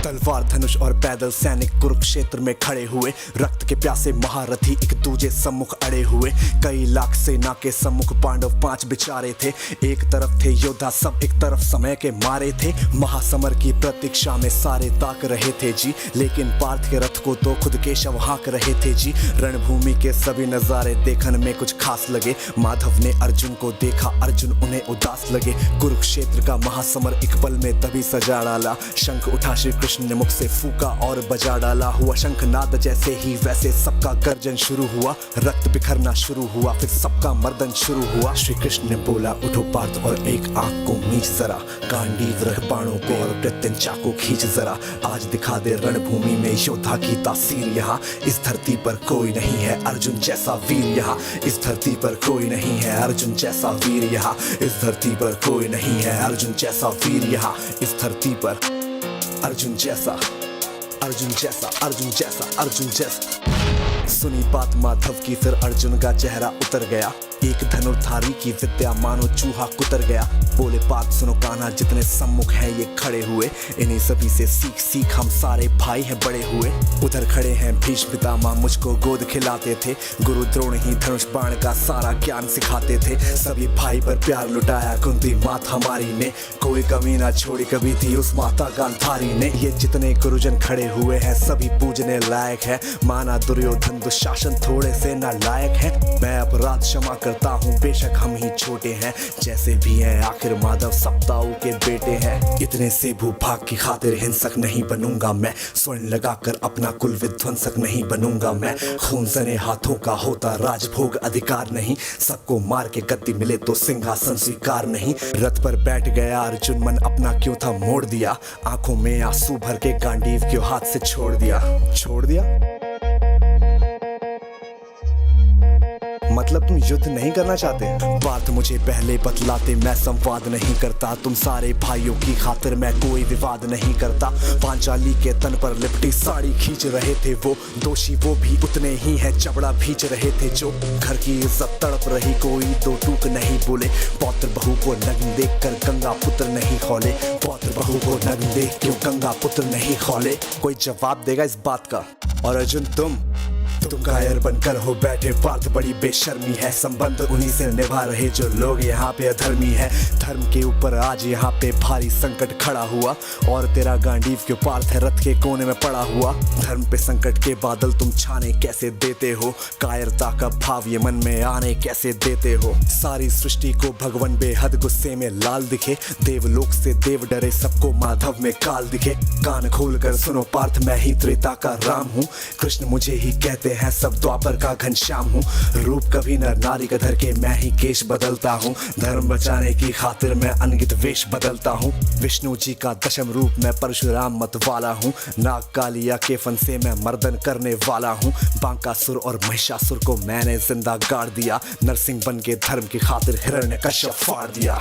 तलवार धनुष और पैदल सैनिक कुरुक्षेत्र में खड़े हुए। रक्त के प्यासे महारथी एक दूजे सम्मुख अड़े हुए। कई लाख सेना के सम्मुख पांडव 5 बिचारे थे। एक तरफ थे योद्धा सब, एक तरफ समय के मारे थे। महासमर की प्रतीक्षा में सारे ताक रहे थे जी, लेकिन पार्थ के रथ को तो खुद केशव हाँक रहे थे जी। रणभूमि के सभी नजारे देखने में कुछ खास लगे। माधव ने अर्जुन को देखा, अर्जुन उन्हें उदास लगे। कुरुक्षेत्र का महासमर एक पल में तभी सजा डाला। शंख उठा श्री कृष्ण ने मुख से फूका और बजा डाला। हुआ शंखनाद जैसे ही वैसे सबका गर्जन शुरू हुआ। रक्त बिखरना शुरू हुआ, फिर सबका मर्दन शुरू हुआ। श्री कृष्ण ने बोला, उठो पार्थ और एक आंख को मीच जरा। गांडीव रख बाणों को और प्रत्यंचा को खींच जरा। आज दिखा दे रणभूमि में योद्धा की तासीर यहाँ। इस धरती पर कोई नहीं है अर्जुन जैसा वीर यहाँ। इस धरती पर कोई नहीं है अर्जुन जैसा वीर यहाँ। इस धरती पर कोई नहीं है अर्जुन जैसा वीर यहाँ। इस धरती पर अर्जुन जैसा, अर्जुन जैसा, अर्जुन जैसा, अर्जुन जैसा। सुनी बात माधव की, फिर अर्जुन का चेहरा उतर गया। एक धनुर्धारी की विद्या मानो चूहा कुतर गया। बोले पार्थ सुनो कान्हा, जितने सम्मुख हैं ये खड़े हुए। इन्हीं सभी से सीख सीख हम सारे भाई हैं बड़े हुए। उधर खड़े हैं भीष्म पितामह, मुझको गोद खिलाते थे। गुरु द्रोण ही धनुष बाण का सारा ज्ञान सिखाते थे। सभी भाई पर प्यार लुटाया कुंती माता हमारी ने। कोई कमी ना छोड़ी कभी थी उस माता गांधारी ने। ये जितने गुरुजन खड़े हुए हैं सभी पूजने लायक है। माना दुर्योधन दुशासन थोड़े से नालायक है। मैं अपराध क्षमा करता हूँ, बेशक हम ही छोटे हैं। जैसे भी हैं आखिर माधव सप्ताऊ के बेटे हैं। इतने से भूभाग की खातिर हिंसक नहीं बनूंगा मैं। स्वर्ण लगाकर अपना कुल विध्वंसक नहीं बनूंगा मैं। खून सने हाथों का होता राजभोग अधिकार नहीं। सबको मार के गद्दी मिले तो सिंहासन स्वीकार नहीं। रथ पर बैठ गया अर्जुन, मन अपना क्यों था मोड़ दिया। आंखों में आंसू भर के गांडीव क्यों हाथ से छोड़ दिया। छोड़ दिया मतलब तुम युद्ध नहीं करना चाहते। बात मुझे पहले बतलाते, मैं संवाद नहीं करता। तुम सारे भाइयों की खातिर मैं कोई विवाद नहीं करता। पांचाली के तन पर लिपटी साड़ी खींच रहे थे वो। दोषी वो भी उतने ही है, चबड़ा भींच रहे थे जो। घर की इज्जत तड़प रही, कोई दो टूक नहीं बोले। पौत्र बहू को नग्न देख कर गंगा पुत्र नहीं खौले। पौत्र बहू को नग्न देख क्यों गंगा पुत्र नहीं खौले। कोई जवाब देगा इस बात का। और अर्जुन तुम कायर बनकर हो बैठे। पार्थ बड़ी बेशर्मी है, संबंध उन्हीं से निभा रहे जो लोग यहाँ पे अधर्मी है। धर्म के ऊपर आज यहाँ पे भारी संकट खड़ा हुआ। और तेरा गांडीव क्यों पार्थ है रथ के कोने में पड़ा हुआ। धर्म पे संकट के बादल तुम छाने कैसे देते हो। कायरता का भाव ये मन में आने कैसे देते हो। सारी सृष्टि को भगवान बेहद गुस्से में लाल दिखे। देवलोक से देव डरे, सबको माधव में काल दिखे। कान खोल कर सुनो पार्थ, मैं ही त्रेता का राम हूँ। कृष्ण मुझे ही कहते हैं, सब द्वापर का घनश्याम हूँ। रूप कभी नर नारी का धर के मैं ही केश बदलता हूँ। धर्म बचाने की खातिर मैं अनगित वेश बदलता हूँ। विष्णु जी का दशम रूप मैं परशुराम मत वाला हूँ। नाग कालिया के फन से मैं मर्दन करने वाला हूँ। बांकासुर और महिषासुर को मैंने जिंदा गाड़ दिया। नरसिंह बन के धर्म की खातिर हिरण्यकश्यप फाड़ दिया।